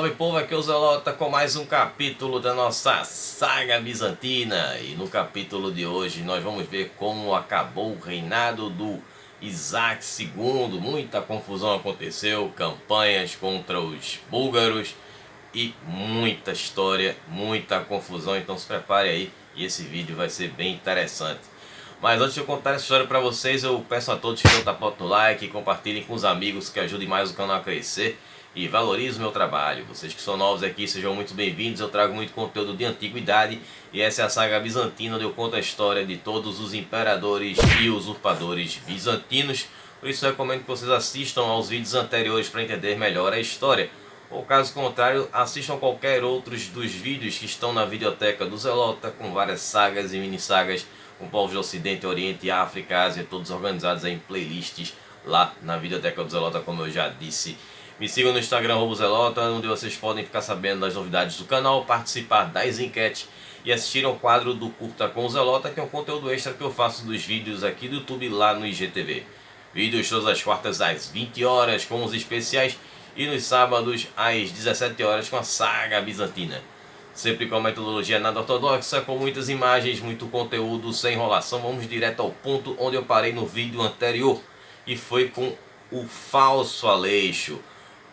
salve povo, aqui é o Zelota com mais um capítulo da nossa saga bizantina. E no capítulo de hoje nós vamos ver como acabou o reinado do Isaac II. Muita confusão aconteceu, campanhas contra os búlgaros e muita história, muita confusão. Então se prepare aí e esse vídeo vai ser bem interessante. Mas antes de eu contar essa história para vocês, eu peço a todos que não tapotem no like, compartilhem com os amigos, que ajudem mais o canal a crescer e valorizem o meu trabalho. Vocês que são novos aqui, sejam muito bem-vindos. Eu trago muito conteúdo de antiguidade e essa é a saga bizantina, onde eu conto a história de todos os imperadores e usurpadores bizantinos. Por isso eu recomendo que vocês assistam aos vídeos anteriores para entender melhor a história. Ou caso contrário, assistam qualquer outros dos vídeos que estão na videoteca do Zelota, com várias sagas e mini-sagas com povos do Ocidente, Oriente, África, Ásia, todos organizados em playlists lá na videoteca do Zelota, como eu já disse. Me sigam no Instagram @zelota, onde vocês podem ficar sabendo das novidades do canal, participar das enquetes e assistir ao quadro do Curta com o Zelota, que é um conteúdo extra que eu faço dos vídeos aqui do YouTube lá no IGTV. Vídeos todas as quartas às 20 horas com os especiais e nos sábados às 17 horas com a saga bizantina. Sempre com a metodologia nada ortodoxa, com muitas imagens, muito conteúdo, sem enrolação. Vamos direto ao ponto onde eu parei no vídeo anterior, e foi com o falso Aleixo.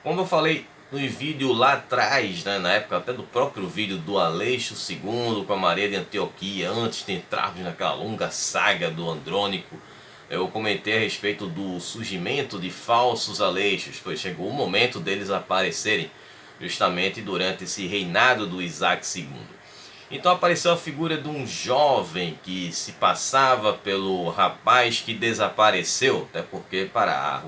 Como eu falei no vídeo lá atrás, né, na época até do próprio vídeo do Aleixo II com a Maria de Antioquia, antes de entrarmos naquela longa saga do Andrônico, eu comentei a respeito do surgimento de falsos Aleixos, pois chegou o momento deles aparecerem justamente durante esse reinado do Isaac II. Então apareceu a figura de um jovem que se passava pelo rapaz que desapareceu, até porque para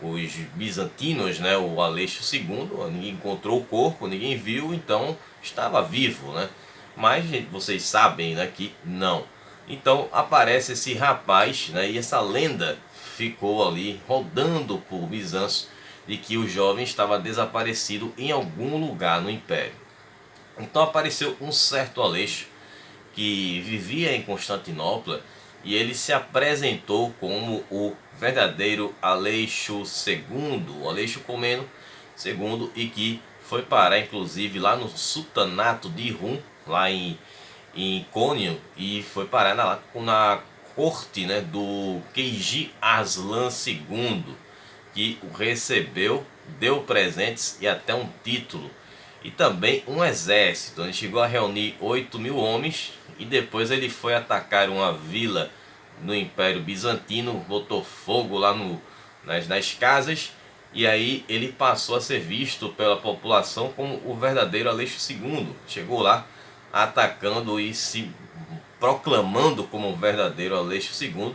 os bizantinos, né, o Aleixo II, ninguém encontrou o corpo, ninguém viu, então estava vivo, né? Mas vocês sabem, né, que não. Então aparece esse rapaz, né, e essa lenda ficou ali rodando por Bizâncio de que o jovem estava desaparecido em algum lugar no Império. Então apareceu um certo Aleixo que vivia em Constantinopla e ele se apresentou como o verdadeiro Aleixo II, o Aleixo Comneno II, e que foi parar inclusive lá no sultanato de Rum, lá em Cônio, e foi parar na corte, né, do Keiji Arslan II, que o recebeu, deu presentes e até um título e também um exército. Ele chegou a reunir 8.000 homens e depois ele foi atacar uma vila no Império Bizantino, botou fogo lá nas casas, e aí ele passou a ser visto pela população como o verdadeiro Aleixo II. Chegou lá atacando e se proclamando como o verdadeiro Aleixo II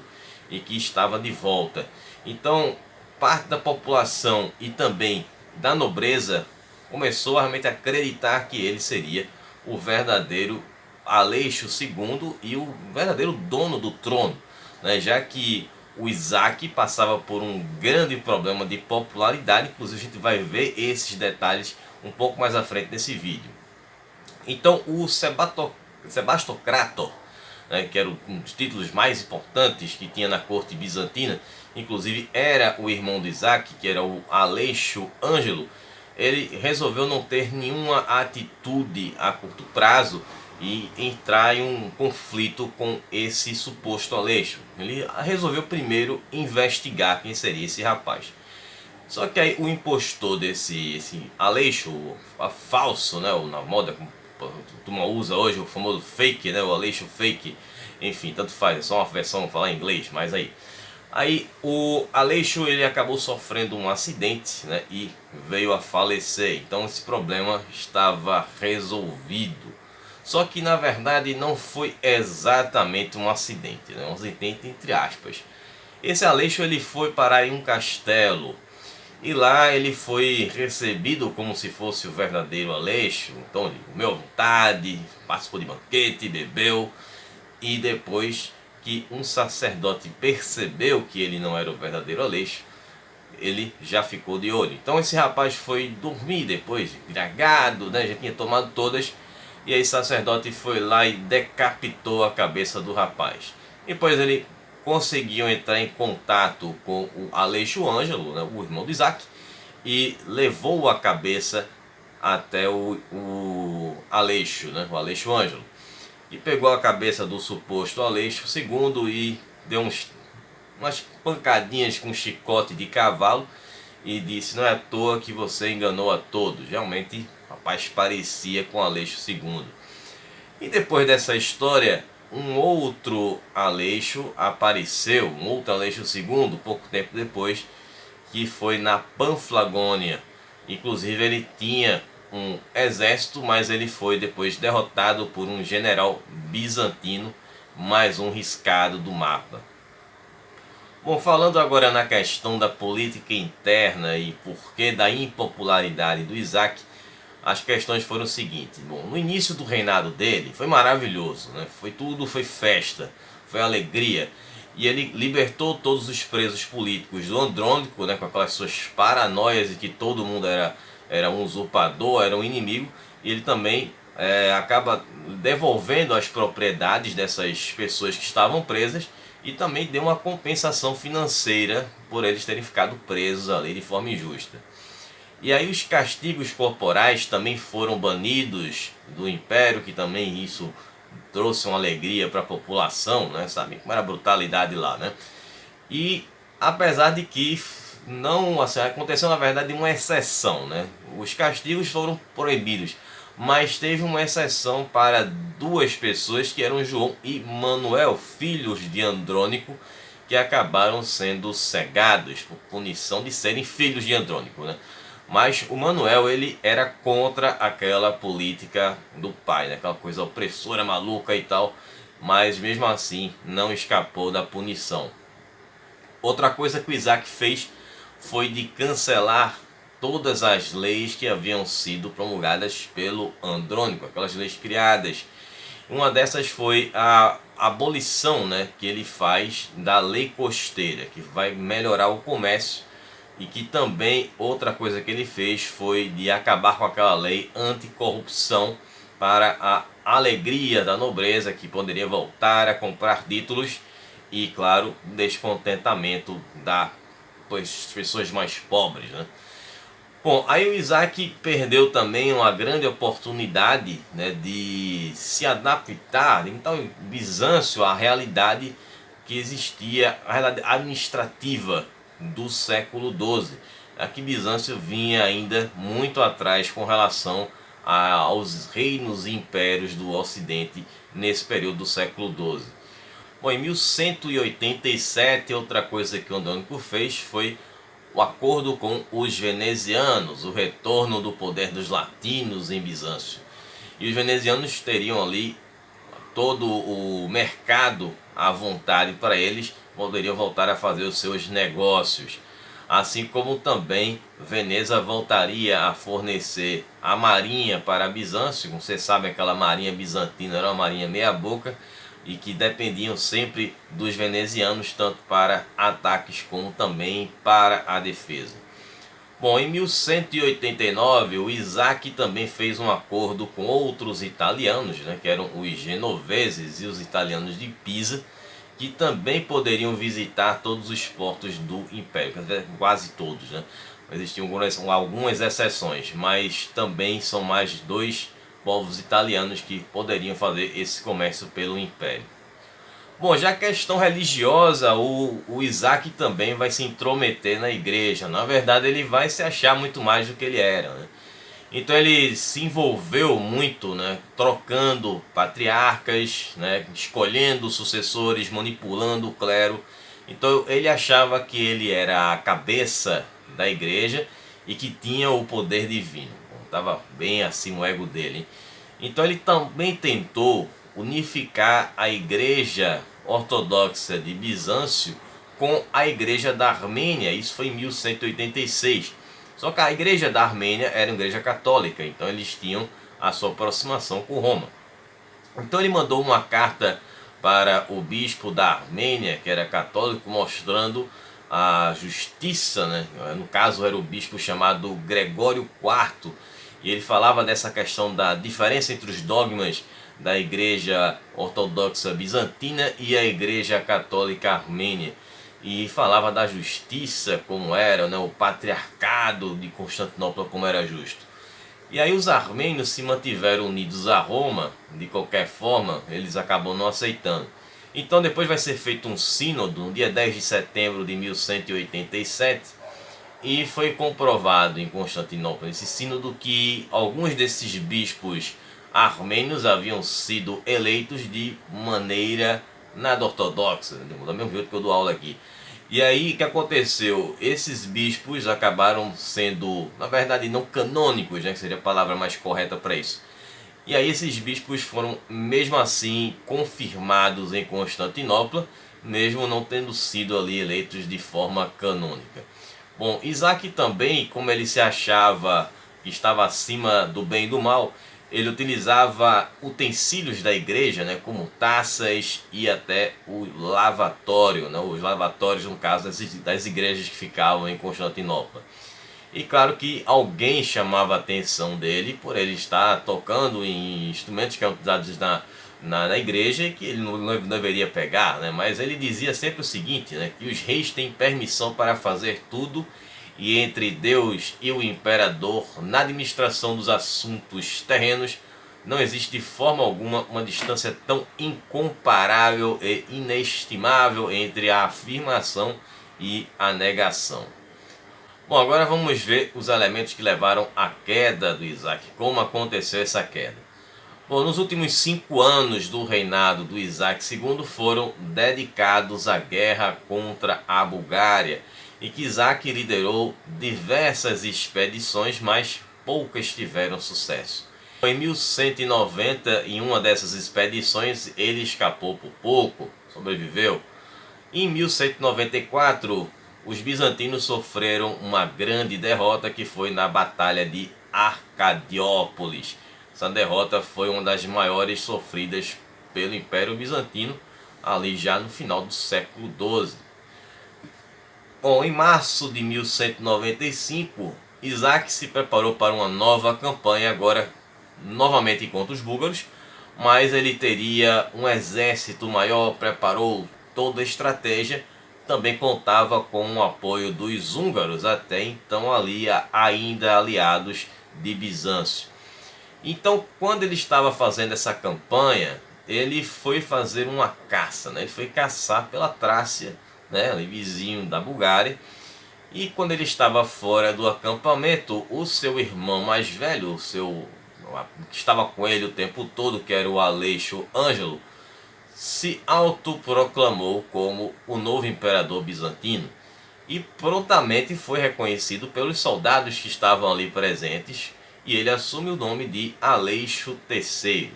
e que estava de volta. Então parte da população e também da nobreza começou a realmente acreditar que ele seria o verdadeiro Aleixo II e o verdadeiro dono do trono, né? Já que o Isaac passava por um grande problema de popularidade. Inclusive a gente vai ver esses detalhes um pouco mais à frente nesse vídeo. Então o Sebastocrator, né, que era um dos títulos mais importantes que tinha na corte bizantina, inclusive era o irmão de Isaac, que era o Aleixo Ângelo. Ele resolveu não ter nenhuma atitude a curto prazo e entrar em um conflito com esse suposto Aleixo. Ele resolveu primeiro investigar quem seria esse rapaz. Só que aí o impostor esse Aleixo, falso, né, na moda a turma usa hoje, o famoso fake, né, o Aleixo fake, enfim, tanto faz, é só uma versão, vou falar em inglês, mas aí o Aleixo ele acabou sofrendo um acidente, né, e veio a falecer. Então esse problema estava resolvido. Só que na verdade não foi exatamente um acidente, né, um acidente entre aspas. Esse Aleixo ele foi parar em um castelo e lá ele foi recebido como se fosse o verdadeiro Aleixo. Então ele comeu à vontade, participou de banquete, bebeu. E depois que um sacerdote percebeu que ele não era o verdadeiro Aleixo, ele já ficou de olho. Então esse rapaz foi dormir depois, embriagado, né? Já tinha tomado todas. E aí o sacerdote foi lá e decapitou a cabeça do rapaz. Depois ele conseguiu entrar em contato com o Aleixo Ângelo, né, o irmão de Isaac, e levou a cabeça até o Aleixo, né? O Aleixo Ângelo. E pegou a cabeça do suposto Aleixo II e deu umas pancadinhas com chicote de cavalo e disse: não é à toa que você enganou a todos. Realmente, rapaz, parecia com Aleixo II. E depois dessa história, um outro Aleixo apareceu, um outro Aleixo II, pouco tempo depois, que foi na Panflagônia. Inclusive ele tinha um exército, mas ele foi depois derrotado por um general bizantino, mais um riscado do mapa. Bom, falando agora na questão da política interna e porquê da impopularidade do Isaac, as questões foram o seguinte. Bom, no início do reinado dele foi maravilhoso, né? Foi festa, foi alegria. E ele libertou todos os presos políticos do Andrônico, né, com aquelas suas paranoias de que todo mundo era um usurpador, era um inimigo. E ele também acaba devolvendo as propriedades dessas pessoas que estavam presas e também deu uma compensação financeira por eles terem ficado presos ali de forma injusta. E aí os castigos corporais também foram banidos do Império, que também isso trouxe uma alegria para a população, né? Sabe como era a brutalidade lá, né? E apesar de que não, assim, aconteceu na verdade uma exceção, né? Os castigos foram proibidos, mas teve uma exceção para duas pessoas que eram João e Manuel, filhos de Andrônico, que acabaram sendo cegados por punição de serem filhos de Andrônico, né? Mas o Manuel, ele era contra aquela política do pai, né? Aquela coisa opressora, maluca e tal, mas mesmo assim não escapou da punição. Outra coisa que o Isaac fez foi de cancelar todas as leis que haviam sido promulgadas pelo Andrônico, aquelas leis criadas. Uma dessas foi a abolição, né, que ele faz da lei costeira, que vai melhorar o comércio. E que também outra coisa que ele fez foi de acabar com aquela lei anticorrupção para a alegria da nobreza, que poderia voltar a comprar títulos e, claro, descontentamento das pessoas mais pobres, né? Bom, aí o Isaac perdeu também uma grande oportunidade, né, de se adaptar, então, Bizâncio, à realidade que existia, a realidade administrativa do século XII. Aqui Bizâncio vinha ainda muito atrás com relação aos reinos e impérios do Ocidente nesse período do século XII. Bom, em 1187, outra coisa que o Andrônico fez foi o acordo com os venezianos, o retorno do poder dos latinos em Bizâncio. E os venezianos teriam ali todo o mercado à vontade para eles, poderiam voltar a fazer os seus negócios. Assim como também Veneza voltaria a fornecer a marinha para Bizâncio. Como você sabe, aquela marinha bizantina era uma marinha meia boca e que dependiam sempre dos venezianos, tanto para ataques como também para a defesa. Bom, em 1189 o Isaac também fez um acordo com outros italianos, né, que eram os genoveses e os italianos de Pisa, que também poderiam visitar todos os portos do Império, quase todos, né? Existiam algumas exceções, mas também são mais dois povos italianos que poderiam fazer esse comércio pelo Império. Bom, já a questão religiosa, o Isaac também vai se intrometer na igreja. Na verdade, ele vai se achar muito mais do que ele era, né? Então ele se envolveu muito, né, trocando patriarcas, né, escolhendo sucessores, manipulando o clero. Então ele achava que ele era a cabeça da igreja e que tinha o poder divino. Estava bem acima o ego dele, hein? Então ele também tentou unificar a igreja ortodoxa de Bizâncio com a igreja da Armênia. Isso foi em 1186. Só que a igreja da Armênia era uma igreja católica, então eles tinham a sua aproximação com Roma. Então ele mandou uma carta para o bispo da Armênia, que era católico, mostrando a justiça, né? No caso era o bispo chamado Gregório IV, e ele falava dessa questão da diferença entre os dogmas da igreja ortodoxa bizantina e a igreja católica armênia. E falava da justiça como era, né, o patriarcado de Constantinopla como era justo. E aí os armênios se mantiveram unidos a Roma, de qualquer forma, eles acabam não aceitando. Então depois vai ser feito um sínodo no dia 10 de setembro de 1187, e foi comprovado em Constantinopla, nesse sínodo, que alguns desses bispos armênios haviam sido eleitos de maneira nada ortodoxa, do mesmo jeito que eu dou aula aqui. E aí o que aconteceu? Esses bispos acabaram sendo, na verdade, não canônicos, né, que seria a palavra mais correta para isso. E aí esses bispos foram mesmo assim confirmados em Constantinopla, mesmo não tendo sido ali eleitos de forma canônica. Bom, Isaac também, como ele se achava que estava acima do bem e do mal, ele utilizava utensílios da igreja, né, como taças e até o lavatório, né, os lavatórios no caso das igrejas que ficavam em Constantinopla. E claro que alguém chamava a atenção dele por ele estar tocando em instrumentos que eram utilizados na igreja e que ele não deveria pegar, né? Mas ele dizia sempre o seguinte, né? Que os reis têm permissão para fazer tudo, e entre Deus e o imperador, na administração dos assuntos terrenos, não existe de forma alguma uma distância tão incomparável e inestimável entre a afirmação e a negação. Bom, agora vamos ver os elementos que levaram à queda do Isaac. Como aconteceu essa queda? Bom, nos últimos 5 anos do reinado do Isaac II foram dedicados à guerra contra a Bulgária, e que Isaac liderou diversas expedições, mas poucas tiveram sucesso. Em 1190, em uma dessas expedições, ele escapou por pouco, sobreviveu. Em 1194, os bizantinos sofreram uma grande derrota, que foi na Batalha de Arcadiópolis. Essa derrota foi uma das maiores sofridas pelo Império Bizantino, ali já no final do século XII. Bom, em março de 1195, Isaac se preparou para uma nova campanha, agora novamente contra os búlgaros, mas ele teria um exército maior, preparou toda a estratégia, também contava com o apoio dos húngaros, até então ali ainda aliados de Bizâncio. Então, quando ele estava fazendo essa campanha, ele foi fazer uma caça, né? Ele foi caçar pela Trácia, né? Ali vizinho da Bulgária. E quando ele estava fora do acampamento, o seu irmão mais velho, que estava com ele o tempo todo, que era o Aleixo Ângelo, se autoproclamou como o novo imperador bizantino, e prontamente foi reconhecido pelos soldados que estavam ali presentes, e ele assume o nome de Aleixo III.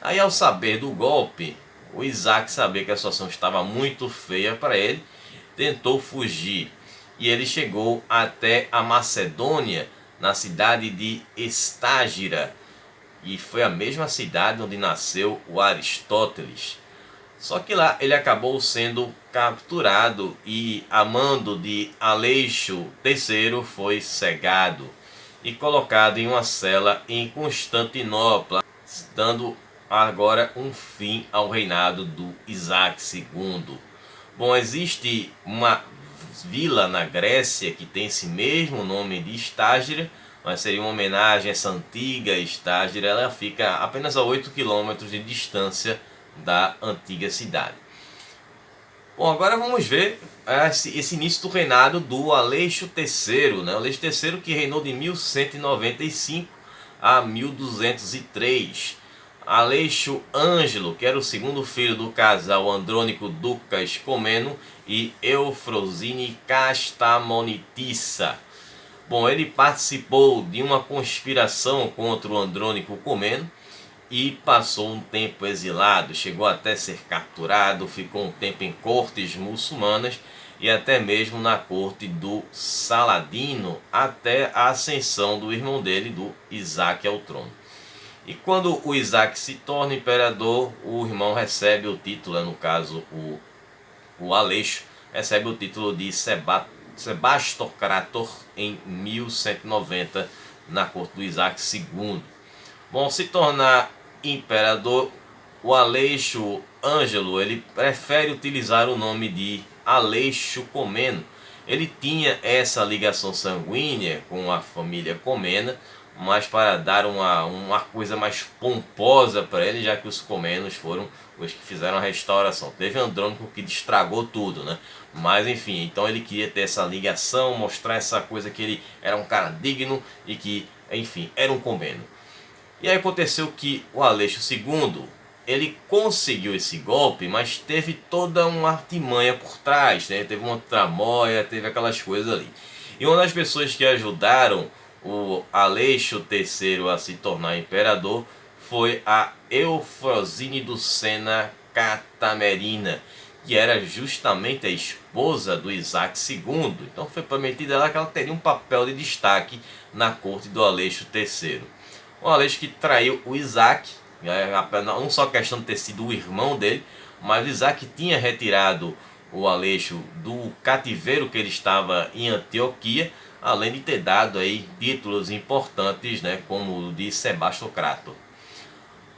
Aí, ao saber do golpe, o Isaac sabia que a situação estava muito feia para ele, tentou fugir, e ele chegou até a Macedônia, na cidade de Estágira, e foi a mesma cidade onde nasceu o Aristóteles. Só que lá ele acabou sendo capturado, e a mando de Aleixo III foi cegado e colocado em uma cela em Constantinopla, dando agora um fim ao reinado do Isaac II. Bom, existe uma vila na Grécia que tem esse mesmo nome de Estágira, mas seria uma homenagem a essa antiga Estágira. Ela fica apenas a 8 quilômetros de distância da antiga cidade. Bom, agora vamos ver esse início do reinado do Aleixo III, né? O Aleixo III, que reinou de 1195 a 1203. Aleixo Ângelo, que era o segundo filho do casal Andrônico Ducas Comeno e Eufrosine Castamonitissa. Bom, ele participou de uma conspiração contra o Andrônico Comeno e passou um tempo exilado, chegou até ser capturado, ficou um tempo em cortes muçulmanas e até mesmo na corte do Saladino, até a ascensão do irmão dele, do Isaac, ao trono. E quando o Isaac se torna imperador, o irmão recebe o título, no caso o Aleixo, recebe o título de Sebastocrator em 1190, na corte do Isaac II. Bom, se tornar imperador, o Aleixo Ângelo, ele prefere utilizar o nome de Aleixo Comeno. Ele tinha essa ligação sanguínea com a família Comena, mas para dar uma coisa mais pomposa para ele, já que os Comnenos foram os que fizeram a restauração. Teve Andrônico que estragou tudo, né? Mas enfim, então ele queria ter essa ligação, mostrar essa coisa que ele era um cara digno e que, enfim, era um Comneno. E aí aconteceu que o Aleixo II, ele conseguiu esse golpe, mas teve toda uma artimanha por trás, né? Teve uma tramóia, teve aquelas coisas ali. E uma das pessoas que ajudaram o Aleixo III a se tornar imperador foi a Eufrosine do Sena Catamerina, que era justamente a esposa do Isaac II. Então foi prometido a ela que ela teria um papel de destaque na corte do Aleixo III. O Aleixo que traiu o Isaac, não só a questão de ter sido o irmão dele, mas o Isaac tinha retirado o Aleixo do cativeiro que ele estava em Antioquia, além de ter dado aí títulos importantes, né, como o de Sebastocrato.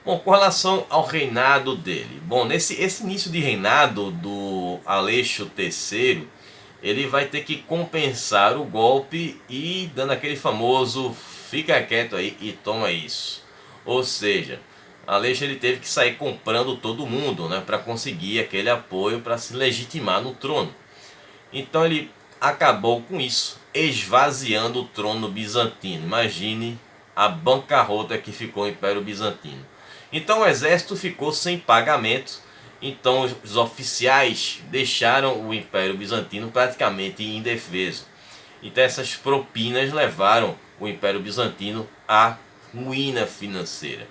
Bom, com relação ao reinado dele, bom, esse início de reinado do Aleixo III, ele vai ter que compensar o golpe e dando aquele famoso fica quieto aí e toma isso. Ou seja, Aleixo ele teve que sair comprando todo mundo, né, para conseguir aquele apoio para se legitimar no trono. Então ele acabou com isso, esvaziando o trono bizantino. Imagine a bancarrota que ficou o Império Bizantino. Então o exército ficou sem pagamento. Então os oficiais deixaram o Império Bizantino praticamente indefeso. Então essas propinas levaram o Império Bizantino à ruína financeira.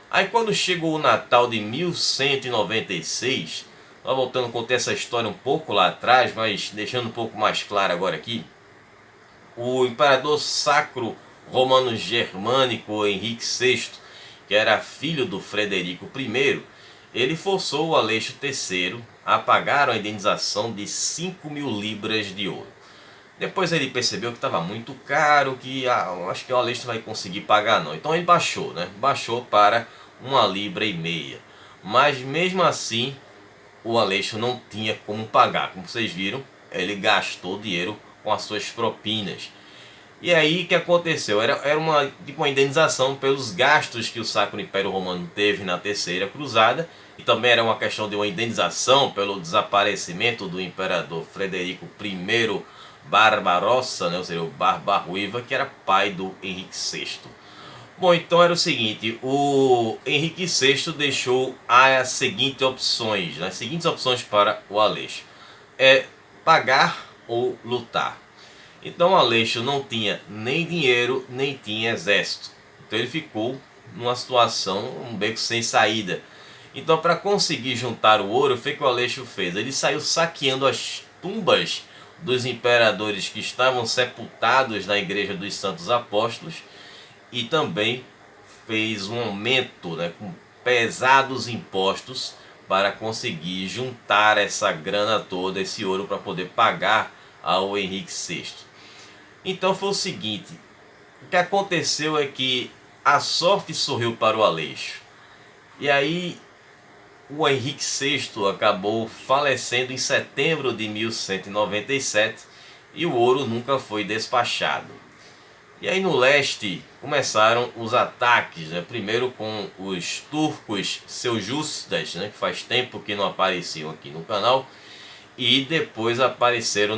Aí quando chegou o Natal de 1196, voltando a contar essa história um pouco lá atrás, mas deixando um pouco mais claro agora aqui, o imperador sacro romano germânico Henrique VI, que era filho do Frederico I, ele forçou o Aleixo III a pagar a indenização de 5.000 libras de ouro. Depois ele percebeu que estava muito caro, que acho que o Aleixo não vai conseguir pagar não. Então ele baixou, né? Baixou para 1,5 libra. Mas mesmo assim, o Aleixo não tinha como pagar. Como vocês viram, ele gastou dinheiro com as suas propinas. E aí o que aconteceu? Era uma indenização pelos gastos que o Sacro Império Romano teve na Terceira Cruzada. E também era uma questão de uma indenização pelo desaparecimento do imperador Frederico I Barbarossa, né? Ou seja, o Barba Ruiva, que era pai do Henrique VI. Bom, então era o seguinte, o Henrique VI deixou as seguintes opções, né? As seguintes opções para o Aleixo. Pagar ou lutar. Então o Aleixo não tinha nem dinheiro, nem tinha exército. Então ele ficou numa situação, um beco sem saída. Então para conseguir juntar o ouro, foi o que o Aleixo fez. Ele saiu saqueando as tumbas dos imperadores que estavam sepultados na Igreja dos Santos Apóstolos e também fez um aumento, né, com pesados impostos para conseguir juntar essa grana toda, esse ouro, para poder pagar ao Henrique VI. Então foi o seguinte, o que aconteceu é que a sorte sorriu para o Aleixo. E aí o Henrique VI acabou falecendo em setembro de 1197 e o ouro nunca foi despachado. E aí no leste começaram os ataques, né? Primeiro com os turcos seljúcidas, né? Que faz tempo que não apareciam aqui no canal, e depois apareceram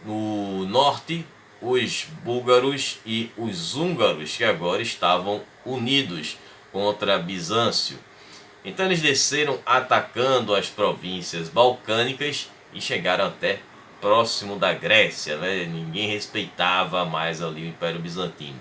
no norte os búlgaros e os húngaros, que agora estavam unidos contra Bizâncio. Então eles desceram atacando as províncias balcânicas e chegaram até próximo da Grécia, né? Ninguém respeitava mais ali o Império Bizantino.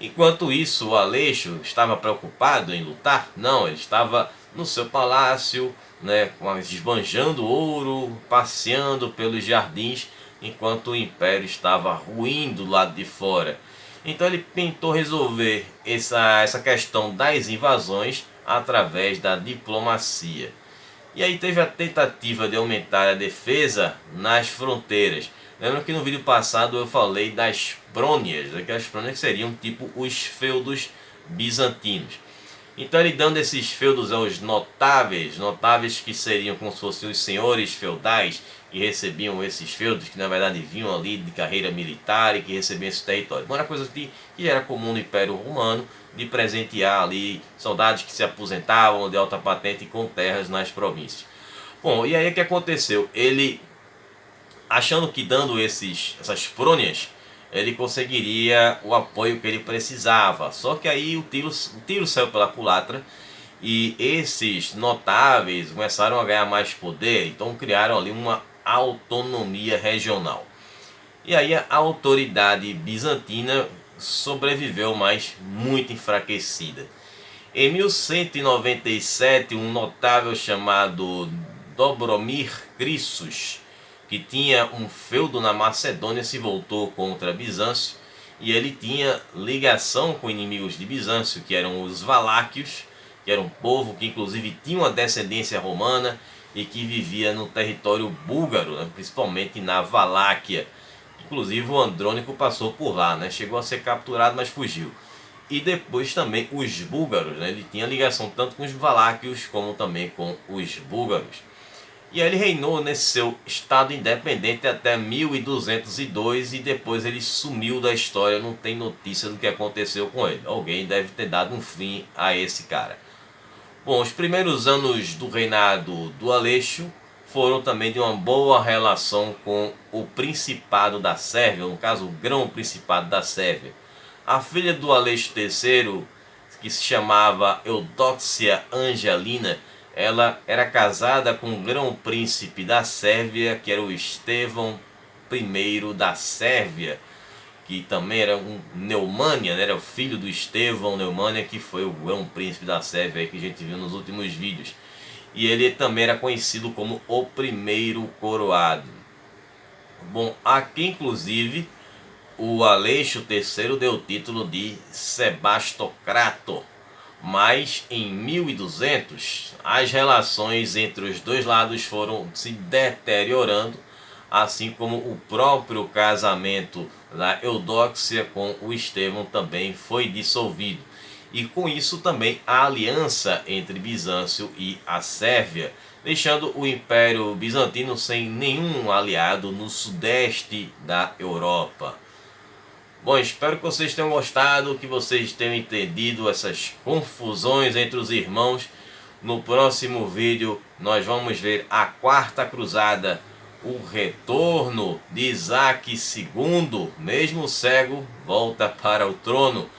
Enquanto isso, o Aleixo estava preocupado em lutar? Não, ele estava no seu palácio, né, esbanjando ouro, passeando pelos jardins, enquanto o Império estava ruindo do lado de fora. Então ele tentou resolver essa questão das invasões através da diplomacia. E aí teve a tentativa de aumentar a defesa nas fronteiras. Lembra que no vídeo passado eu falei das prônias, aquelas prônias que seriam tipo os feudos bizantinos. Então ele dando esses feudos aos notáveis que seriam como se fossem os senhores feudais que recebiam esses feudos, que na verdade vinham ali de carreira militar e que recebiam esse território. Uma coisa que era comum no Império Romano, de presentear ali soldados que se aposentavam de alta patente com terras nas províncias. Bom, e aí o que aconteceu? Ele, achando que dando essas prônias, ele conseguiria o apoio que ele precisava. Só que aí o tiro saiu pela culatra e esses notáveis começaram a ganhar mais poder, então criaram ali uma autonomia regional. E aí a autoridade bizantina sobreviveu, mas muito enfraquecida. Em 1197, um notável chamado Dobromir Crissos, que tinha um feudo na Macedônia, se voltou contra Bizâncio, e ele tinha ligação com inimigos de Bizâncio, que eram os Valáquios, que era um povo que inclusive tinha uma descendência romana e que vivia no território búlgaro, né, principalmente na Valáquia. Inclusive o Andrônico passou por lá, né, chegou a ser capturado, mas fugiu. E depois também os búlgaros, né, ele tinha ligação tanto com os Valáquios como também com os búlgaros. E ele reinou nesse seu estado independente até 1202 e depois ele sumiu da história, não tem notícia do que aconteceu com ele. Alguém deve ter dado um fim a esse cara. Bom, os primeiros anos do reinado do Aleixo foram também de uma boa relação com o Principado da Sérvia, no caso o Grão-Principado da Sérvia. A filha do Aleixo III, que se chamava Eudóxia Angelina, ela era casada com o Grão-Príncipe da Sérvia, que era o Estevão I da Sérvia, que também era um Neumânia, né? Era o filho do Estevão Neumânia, que foi o Grão-Príncipe da Sérvia que a gente viu nos últimos vídeos. E ele também era conhecido como o primeiro coroado. Bom, aqui inclusive o Aleixo III deu o título de Sebastocrato. Mas em 1200 as relações entre os dois lados foram se deteriorando, assim como o próprio casamento da Eudóxia com o Estevão também foi dissolvido. E com isso também a aliança entre Bizâncio e a Sérvia, deixando o Império Bizantino sem nenhum aliado no sudeste da Europa. Bom, espero que vocês tenham gostado, que vocês tenham entendido essas confusões entre os irmãos. No próximo vídeo nós vamos ver a Quarta Cruzada, o retorno de Isaac II, mesmo cego, volta para o trono.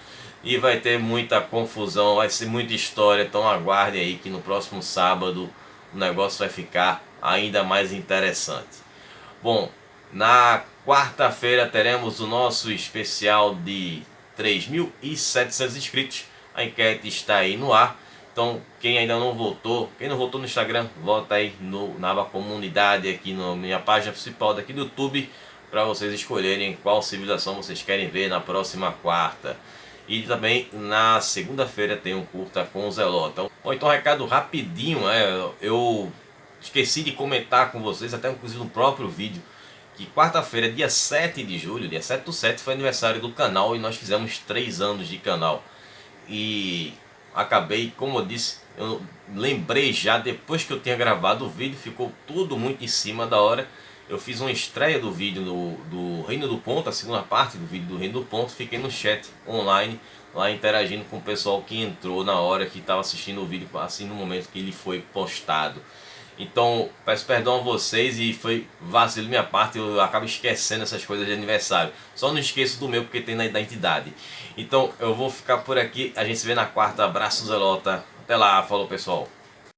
E vai ter muita confusão, vai ser muita história, então aguardem aí que no próximo sábado o negócio vai ficar ainda mais interessante. Bom, na quarta-feira teremos o nosso especial de 3.700 inscritos. A enquete está aí no ar. Então quem ainda não votou, quem não votou no Instagram, vota aí na aba comunidade aqui na minha página principal daqui do YouTube, para vocês escolherem qual civilização vocês querem ver na próxima quarta. E também na segunda-feira tem um curta com o Zelota. Bom, então recado rapidinho, eu esqueci de comentar com vocês, até inclusive no próprio vídeo, que quarta-feira, dia 7 de julho, dia 7/7, foi aniversário do canal e nós fizemos 3 anos de canal. E acabei, como eu disse, eu lembrei já depois que eu tinha gravado o vídeo, ficou tudo muito em cima da hora. Eu fiz uma estreia do vídeo do Reino do Ponto, a segunda parte do vídeo do Reino do Ponto, fiquei no chat online, lá interagindo com o pessoal que entrou na hora que estava assistindo o vídeo, assim no momento que ele foi postado. Então, peço perdão a vocês e foi vacilo da minha parte, eu acabo esquecendo essas coisas de aniversário. Só não esqueço do meu porque tem na identidade. Então, eu vou ficar por aqui, a gente se vê na quarta. Abraço, Zelota. Até lá, falou pessoal.